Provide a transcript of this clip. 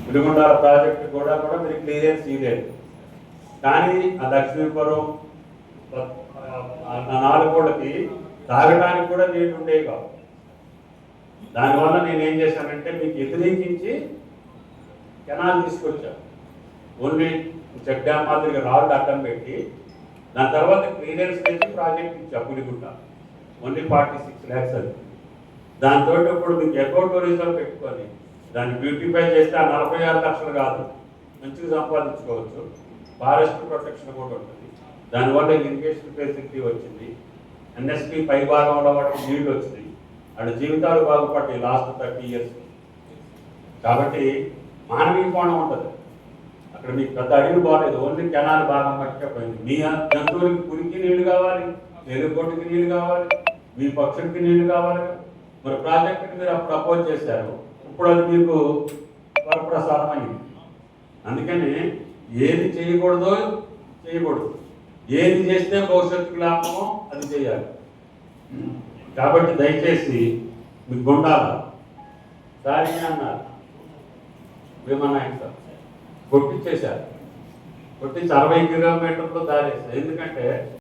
Veligonda project కూడా మీరు clearance ఇవ్వలేదు. కానీ ఆ లక్ష్మీపురం నాలుగోళ్ళకి తాగడానికి కూడా నీళ్ళు ఉండేవి కావు. దానివల్ల నేను ఏం చేశానంటే మీకు వ్యతిరేకించి కెనాల్ తీసుకొచ్చాను. ఓన్లీ చెక్ డ్యామ్ మాదిరిగా రాళ్ళు అడ్డం పెట్టి దాని తర్వాత క్లియరెన్స్ చేసి ప్రాజెక్ట్ ఇచ్చా పులిగుట్ట. ఓన్లీ 46 lakhs అది. దాంతో ఇప్పుడు మీకు ఎకో టూరిజం పెట్టుకొని దాన్ని బ్యూటిఫై చేస్తే ఆ 46 లక్షలు కాదు, మంచిగా సంపాదించుకోవచ్చు. ఫారెస్ట్ ప్రొటెక్షన్ కూడా ఉంటుంది. దానివల్ల ఇరిగేషన్ ఫెసిలిటీ వచ్చింది. ఎన్ఎస్పి పై భాగంలో వాటికి నీళ్లు వచ్చింది. వాళ్ళ జీవితాలు బాగుపడ్డాయి లాస్ట్ 30 years. కాబట్టి మానవీయ కోణం ఉంటుంది అక్కడ. మీకు పెద్ద అడిగి బాగాలేదు, ఓన్లీ కెనాల్ భాగం పట్టే పోయింది. మీ జంతువులకి పురికి నీళ్లు కావాలి, ఎలుగొట్టుకి నీళ్లు కావాలి, మీ పక్షులకి నీళ్లు కావాలి. మరి ప్రాజెక్టుకి మీరు అప్పుడు అపోజ్ చేశారు, ఇప్పుడు అది మీకు వరప్రసాదం అయింది. అందుకని ఏది చేయకూడదో చేయకూడదు, ఏది చేస్తే భవిష్యత్తుకు లాభమో అది చేయాలి. కాబట్టి దయచేసి మీకు గుండాల దారి అన్నారు విమానాయక సార్ కొట్టించేశారు. కొట్టించి 60 కిలోమీటర్లు దారేశారు. ఎందుకంటే